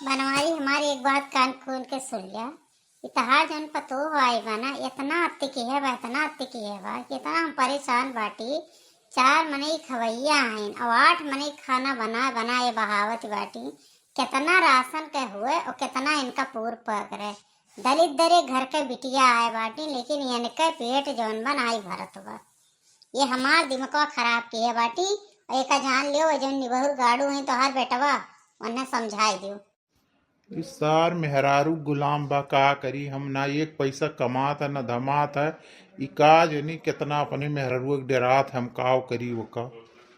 बनवारी हमारी एक बात कान खोल के सुन लिया। इतहार जन पतो आई बना इतना अत्ते की है बा, इतना अत्ते की है बा, कितना हम परेशान बाटी। 4 मने खवैया हैं और 8 मने खाना बना बना ये बहावत बाटी। कितना राशन के हुए और कितना इनका पूर पक रहे। दलित दरे घर के बिटिया आए बाटी, लेकिन इनके पेट जौन बन आई भरत बा। ये हमार दिमाग खराब की है बाटी। एक जान लियो जो निबहुर गाड़ू है तो हर बेटवा उन्हें समझाई दियो। इस सार मेहरारू गुलाम बा का करी। हम ना एक पैसा कमात है ना धमात है। ई काज नहीं कितना अपने मेहरारू के डरात हम काव करी वो का।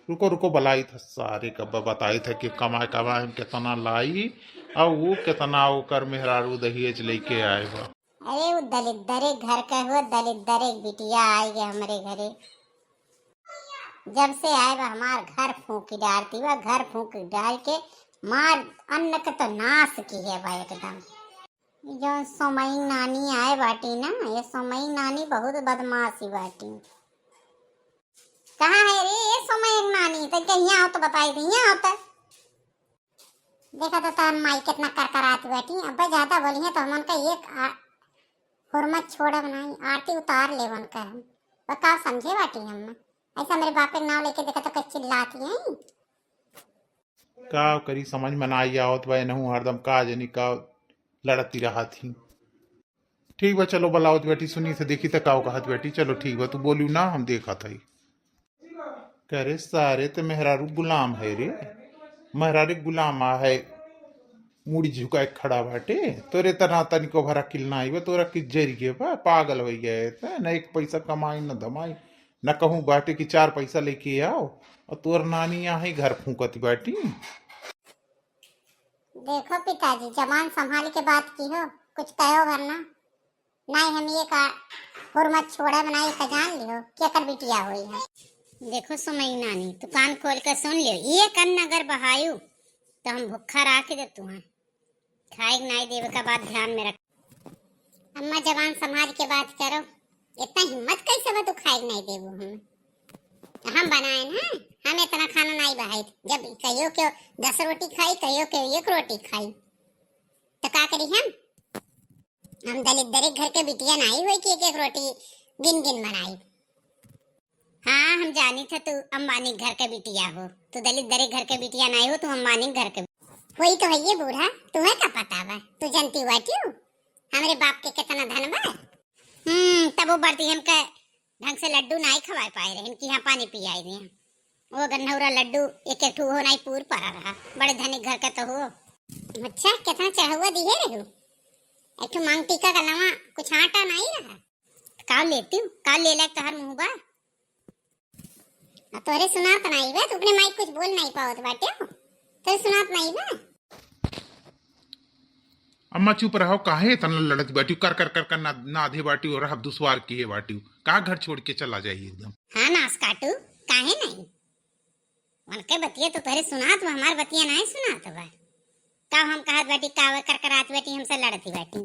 रुको रुको बलाई था सारे कब बताई था कि कमाए कमाए हम कितना लाई और वो कितना वो कर मेहरारू दहेज लेके आए बा। अरे वो दलित दरे घर का हुआ, दलित दरे बिटिया आई गए हमारे घरे। जब से आए वह हमार घर फूकी डालती, वह घर फूक डाल के मार अन्न का तो नाश की है भाई एकदम। जो सोमई नानी आए बाटी ना, ये सोमई नानी बहुत बदमाशी बाटी। कहाँ है रे ये सोमई नानी? तो कहीं आओ तो बताई दी यहाँ होता। देखा तो तार माई कितना कर कर आती बाटी। अब ज्यादा बोली है तो हम उनका एक हुरमत छोड़ा बनाई, आरती उतार ले उनका हम। वह का समझे बाटी हम ऐसा मेरे बाप के नाम लेके देखा तो कच्ची चिल्लाती हैं। का करी समझ में ना आई आवत बा नहू हरदम काज नहीं का लड़ती रहा थी। ठीक बा चलो बलावत बेटी सुनी से देखी तो काव कहत बेटी। चलो ठीक बा तू बोलू ना हम देखा था। कह रे सारे तो मेहरारू गुलाम है रे। मेहरारू गुलाम आ है मुड़ी झुकाए खड़ा बाटे। तोरे तना तनिको भरा किलना आई बा तोरा किस जरिए बा पागल हो गए थे न। एक पैसा कमाई न धमाई न कहूँ बाटे कि 4 पैसा लेके आओ और तोर नानी यहाँ ही घर फूकती बाटी। देखो पिताजी जबान संभाल के बात की हो, कुछ कहो वरना नहीं हम ये का हुरमत छोड़ा बनाई का जान लियो क्या कर बिटिया हुई है। देखो सुमई नानी तू कान खोल कर सुन लियो, ये कन्न अगर बहायू तो हम भूखा राख दे तू है खाई नहीं देवे का बात ध्यान में रख। अम्मा जबान संभाल के बात करो। इतना हिम्मत कैसे बा तू खाई नहीं देवो? हम बनाए ना, हम इतना खाना नहीं बहाई। जब कहियो के 10 रोटी खाई, कहियो के 1 रोटी खाई तो का करी हम दलित दरे घर के बिटिया नहीं हुई कि 1 रोटी गिन गिन बनाई। हाँ हम जानी था तू अंबानी घर के बिटिया हो। तू दलित दरे घर के बिटिया नहीं हो, तू अंबानी घर के वही तो है। ये बूढ़ा तुम्हें का पता बा? तू जानती हुआ क्यों हमारे बाप के कितना धन बा? तब वो बढ़ती हमका ढंग से लड्डू नहीं खवा पाए रहे कि यहाँ पानी पी आई रहे। वो गन्नौरा लड्डू एक एक हो नहीं पूर पड़ा रहा। बड़े धनिक घर का तो हो। अच्छा कितना चढ़ा दिए रहू। एक मांग टीका का लवा कुछ आटा नहीं रहा। काल लेती हूँ, काल ले लायक तोहर मुंह बा। तोरे सुनात नहीं बा, तू अपने माइक कुछ बोल नहीं पावत बाटे हो। तोरे सुनात नहीं बा। अम्मा चुप रहो काहे इतना लड़त बाटी कर कर कर कर ना आधे बाटी और अब दुश्वार किए बाटी कहा घर छोड़ के चला जाइए एकदम। हाँ नास काटू काहे नहीं उनके बतिया तो तोरे सुनात बा, हमार बतिया नहीं सुनात बा। का हम कहत बाटी कावे कर कर आत बाटी हमसे लड़ती बाटी।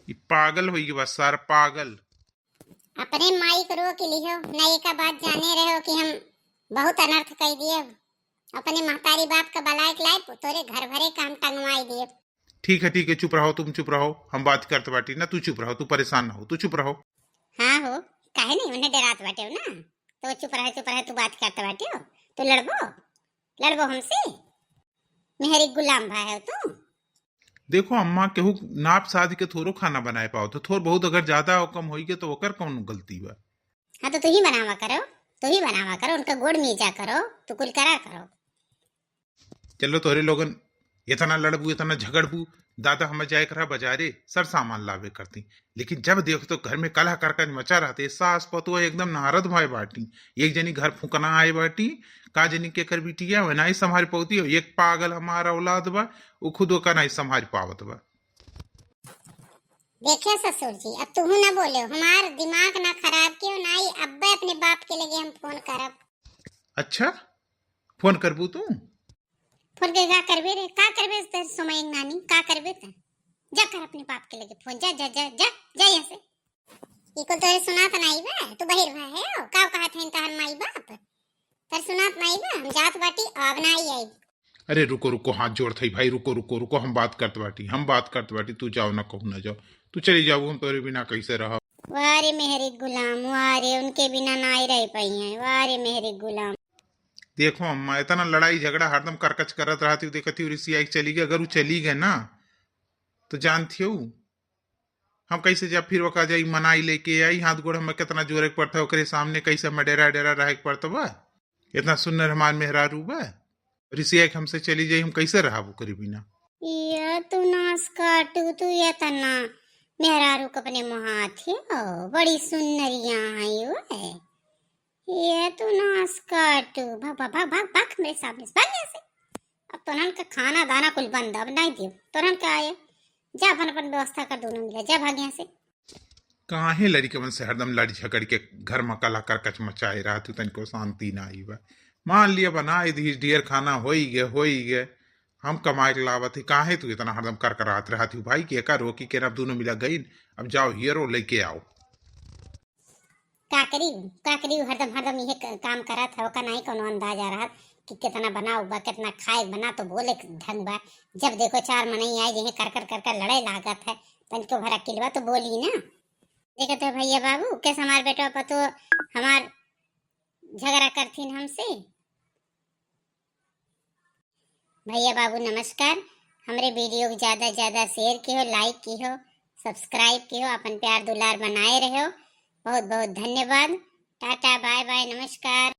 ये पागल होई बस सार पागल। अपने माई करो कि लिहो नहीं का बात जाने रहे हो कि हम बहुत अनर्थ कह दिए। अपने महतारी बाप का बलायक लाए तोरे घर भरे का हम टंगवाई दिए। ठीक है चुप रहो तुम चुप रहो हम बात करते बाटी ना। तू चुप रहो तू परेशान ना हो तू चुप रहो। हाँ हो काहे नहीं उन्हें डरात बाटे हो ना तो चुप रहे तू बात करते बाटे हो तो लड़बो हमसे। मेहरी गुलाम भाई हो तू। देखो अम्मा केहू नाप साध के थोरो खाना बनाए पाओ तो थोड़ बहुत अगर ज्यादा और कम होई के तो ओकर कौन गलती बा? हाँ तो तू ही बनावा करो उनका गोड़ मीजा करो तो कुल करा करो। चलो तोरे लोगन इतना लड़बू इतना झगड़बू दादा हमें जाए करा बाजारे सर सामान लावे करती। लेकिन जब देखो तो घर में कलह करकन मचा रहते सास पतो एकदम नारद भाई बाटी। एक जनी घर फूकना आए बाटी का जनी के कर बिटिया वह नहीं संभाल पाती। एक पागल हमारा औलाद बा वो खुद का नहीं संभाल पावत बा। देखिए ससुर जी अब तू ना बोले हमार दिमाग ना खराब क्यों नहीं। अब अपने बाप के लगे हम फोन करब। अच्छा फोन करबू तू? फोन के का करबे रे का करबे तेरे समय नानी का करबे त जा कर अपने बाप के लगे फोन। जा जा जा जा जा यहाँ से। इको तोरे सुनात नहीं बा तू बहिर भा है का कहत है तहर माई बाप तर सुनात नहीं बा। हम जात बाटी अब नहीं आई। अरे रुको रुको, हाथ जोड़ थई भाई, रुको रुको रुको, हम बात करत बाटी, तू जाओ ना, कहू ना जाओ, तू चली जाओ, हम तोरे बिना कैसे रह। वारे मेहरी गुलाम, वारे उनके बिना ना ही रह पाई हैं, वारे मेहरी गुलाम। देखो अम्मा, इतना लड़ाई झगड़ा हरदम करकच करत रहती, देखती हूँ ऋषि आई चली गई, अगर वो चली गए ना तो जानती हो हम कैसे जब फिर वका जाई मनाई लेके आई, हाथ गोड़ हमें कितना जोरे के पड़ता है ओकरे सामने, कैसे हमें डेरा डेरा रह के पड़ता बा, इतना सुंदर हमार मेहरारू बा, ऋषि आई हमसे चली जाई, हम कैसे रहा ओकरे बिना। ये तू नास काटू, तू ये तना मेहरारू को अपने मुहाथ हो, बड़ी सुंदरिया है वे। ये तू नास काटू, भाग भाग भाग भाग भाग मेरे सामने से, भाग यहाँ से। अब तुरन का खाना दाना कुल बंद, अब नहीं दियो, तुरंत का आए, जा अपन अपन व्यवस्था कर, दोनों मिला, जा भाग यहाँ से। काहे लड़कवन से हरदम लड़ झगड़ के घर में कला करकच मचाए रहा तू, तनिको शांति ना आई बा। मान लिया बनाए दी ढेर खाना हो ही गए, हम कमाए के लावत ही, काहे तू इतना हरदम कर करात रहा थी भाई, के का रोकी के, अब दोनों मिला गई, अब जाओ हीरो लेके आओ। का करी हरदम हरदम ये काम करा था, का नहीं कोनो अंदाज आ रहा कि कितना बनाओ बा, कितना खाए बना, तो बोले ढंग बा। जब देखो चार मनई आए जिन्हें कर कर कर कर लड़ाई लागत है, तनिको भरा किलवा तो बोली ना। देखो तो भैया बाबू कैसे हमार बेटा पतो हमार झगड़ा करथीन हमसे। भैया बाबू नमस्कार, हमरे वीडियो को ज्यादा से ज्यादा शेयर कियो, लाइक कियो, सब्सक्राइब कियो, अपन प्यार दुलार बनाए रहो। बहुत बहुत धन्यवाद। टाटा बाय बाय, नमस्कार।